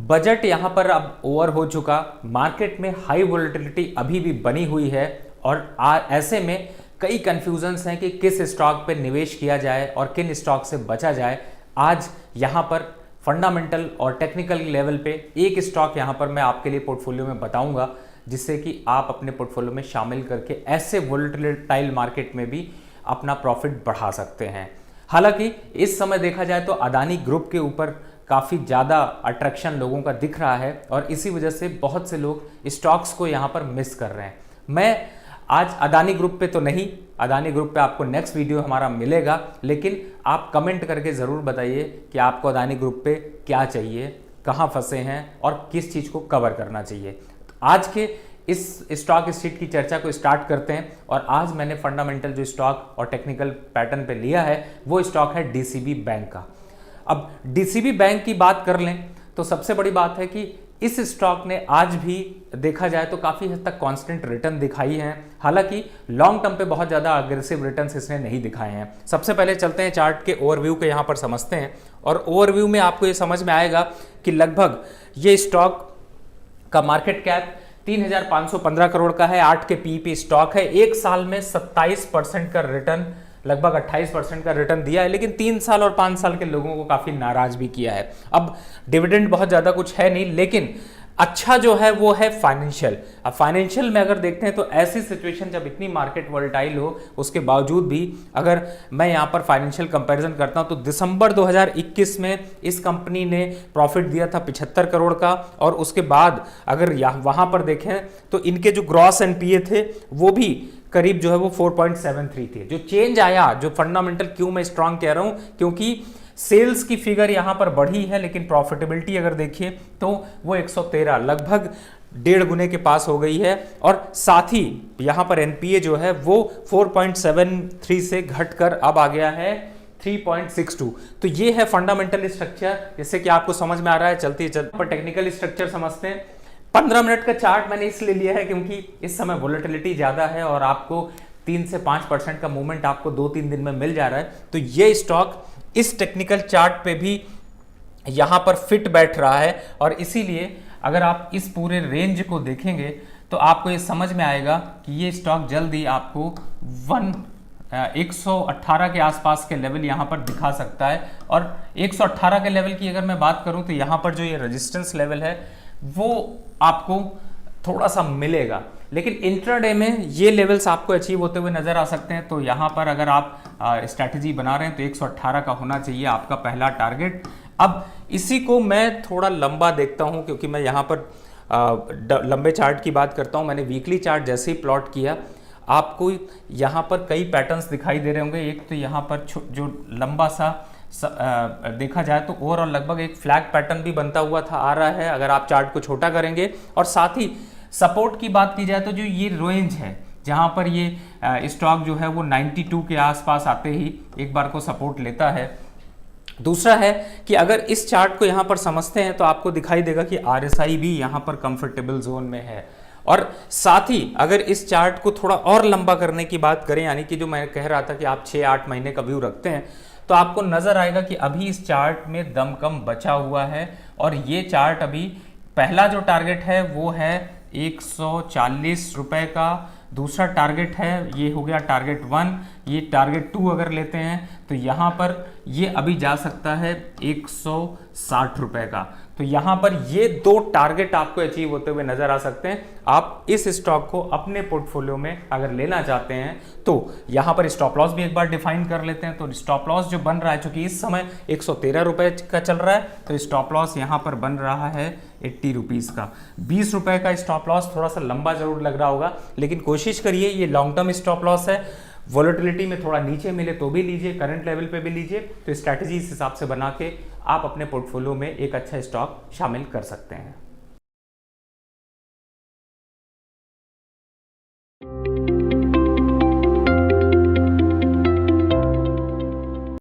Budget यहाँ पर अब ओवर हो चुका, मार्केट में हाई वोलेटिलिटी अभी भी बनी हुई है और ऐसे में कई कंफ्यूजन्स हैं कि किस स्टॉक पे निवेश किया जाए और किन स्टॉक से बचा जाए। आज यहाँ पर फंडामेंटल और टेक्निकल लेवल पे एक स्टॉक यहाँ पर मैं आपके लिए पोर्टफोलियो में बताऊंगा, जिससे कि आप अपने पोर्टफोलियो में शामिल करके ऐसे वोलेटाइल मार्केट में भी अपना प्रॉफिट बढ़ा सकते हैं। हालांकि इस समय देखा जाए तो अदानी ग्रुप के ऊपर काफ़ी ज़्यादा अट्रैक्शन लोगों का दिख रहा है और इसी वजह से बहुत से लोग स्टॉक्स को यहाँ पर मिस कर रहे हैं। मैं आज अदानी ग्रुप पे तो नहीं, अदानी ग्रुप पे आपको नेक्स्ट वीडियो हमारा मिलेगा, लेकिन आप कमेंट करके ज़रूर बताइए कि आपको अदानी ग्रुप पे क्या चाहिए, कहाँ फंसे हैं और किस चीज़ को कवर करना चाहिए। तो आज के इस स्टॉक स्ट्रीट की चर्चा को स्टार्ट करते हैं और आज मैंने फंडामेंटल जो स्टॉक और टेक्निकल पैटर्न पे लिया है वो स्टॉक है डीसीबी बैंक का। अब डीसीबी बैंक की बात कर लें तो सबसे बड़ी बात है कि इस स्टॉक ने आज भी देखा जाए तो काफ़ी हद तक कांस्टेंट रिटर्न दिखाई हैं। हालांकि लॉन्ग टर्म पे बहुत ज़्यादा अग्रेसिव रिटर्न्स इसने नहीं दिखाए हैं। सबसे पहले चलते हैं चार्ट के ओवरव्यू के यहाँ पर समझते हैं और ओवरव्यू में आपको ये समझ में आएगा कि लगभग ये स्टॉक का मार्केट कैप 3,515 करोड़ का है, 8 के पी पे स्टॉक है, एक साल में 27% का रिटर्न, लगभग 28% का रिटर्न दिया है, लेकिन 3 साल और 5 साल के लोगों को काफी नाराज भी किया है। अब डिविडेंड बहुत ज्यादा कुछ है नहीं, लेकिन अच्छा जो है वो है फाइनेंशियल। अब फाइनेंशियल में अगर देखते हैं तो ऐसी सिचुएशन जब इतनी मार्केट वोलेटाइल हो उसके बावजूद भी अगर मैं यहाँ पर फाइनेंशियल कंपैरिजन करता हूँ तो दिसंबर 2021 में इस कंपनी ने प्रॉफिट दिया था 75 करोड़ का और उसके बाद अगर वहाँ पर देखें तो इनके जो ग्रॉस एनपीए थे वो भी करीब जो है वो 4.73 थे। जो चेंज आया, जो फंडामेंटल, क्यों मैं स्ट्रांग कह रहा हूँ, क्योंकि सेल्स की फिगर यहां पर बढ़ी है लेकिन प्रॉफिटेबिलिटी अगर देखिए तो वो 113 लगभग 1.5 गुने के पास हो गई है और साथ ही यहां पर एनपीए जो है वो 4.73 से घटकर अब आ गया है 3.62। तो ये है फंडामेंटल स्ट्रक्चर, जैसे कि आपको समझ में आ रहा है। चलते पर टेक्निकल स्ट्रक्चर समझते हैं। 15 मिनट का चार्ट मैंने इसलिए लिया है क्योंकि इस समय वोलेटिलिटी ज्यादा है और आपको 3 से 5% का मूवमेंट आपको 2-3 दिन में मिल जा रहा है। तो ये स्टॉक इस टेक्निकल चार्ट पे भी यहां पर फिट बैठ रहा है और इसीलिए अगर आप इस पूरे रेंज को देखेंगे तो आपको ये समझ में आएगा कि ये स्टॉक जल्दी आपको 118 के आसपास के लेवल यहां पर दिखा सकता है। और 118 के लेवल की अगर मैं बात करूं तो यहां पर जो ये रेजिस्टेंस लेवल है वो आपको थोड़ा सा मिलेगा, लेकिन इंट्राडे में ये लेवल्स आपको अचीव होते हुए नजर आ सकते हैं। तो यहाँ पर अगर आप स्ट्रैटेजी बना रहे हैं तो 118 का होना चाहिए आपका पहला टारगेट। अब इसी को मैं थोड़ा लंबा देखता हूँ क्योंकि मैं यहाँ पर लंबे चार्ट की बात करता हूँ। मैंने वीकली चार्ट जैसे ही प्लॉट किया आपको यहाँ पर कई पैटर्न्स दिखाई दे रहे होंगे। एक तो यहाँ पर जो लंबा सा देखा जाए तो ओवरऑल लगभग एक फ्लैग पैटर्न भी बनता हुआ था आ रहा है अगर आप चार्ट को छोटा करेंगे। और साथ ही सपोर्ट की बात की जाए तो जो ये रेंज है जहां पर ये स्टॉक जो है वो 92 के आसपास आते ही एक बार को सपोर्ट लेता है। दूसरा है कि अगर इस चार्ट को यहां पर समझते हैं तो आपको दिखाई देगा कि आरएसआई भी यहां पर कंफर्टेबल जोन में है। और साथ ही अगर इस चार्ट को थोड़ा और लंबा करने की बात करें, यानी कि जो मैं कह रहा था कि आप 6-8 महीने का व्यू रखते हैं, तो आपको नजर आएगा कि अभी इस चार्ट में दम कम बचा हुआ है और ये चार्ट अभी पहला जो टारगेट है वो है 140 रुपए का, दूसरा टारगेट है ये हो गया टारगेट 1, ये टारगेट 2 अगर लेते हैं तो यहाँ पर ये अभी जा सकता है 160 रुपए का। तो यहाँ पर ये 2 टारगेट आपको अचीव होते हुए नजर आ सकते हैं। आप इस स्टॉक को अपने पोर्टफोलियो में अगर लेना चाहते हैं तो यहाँ पर स्टॉप लॉस भी एक बार डिफाइन कर लेते हैं। तो स्टॉप लॉस जो बन रहा है, चूंकि इस समय 113 रुपए का चल रहा है, तो स्टॉप लॉस यहाँ पर बन रहा है 80 रुपीज का। 20 रुपए का स्टॉप लॉस थोड़ा सा लंबा जरूर लग रहा होगा, लेकिन कोशिश करिए ये लॉन्ग टर्म स्टॉप लॉस है। वोलेटिलिटी में थोड़ा नीचे मिले तो भी लीजिए, करंट लेवल पे भी लीजिए। तो स्ट्रैटेजी इस हिसाब से बना के आप अपने पोर्टफोलियो में एक अच्छा स्टॉक शामिल कर सकते हैं।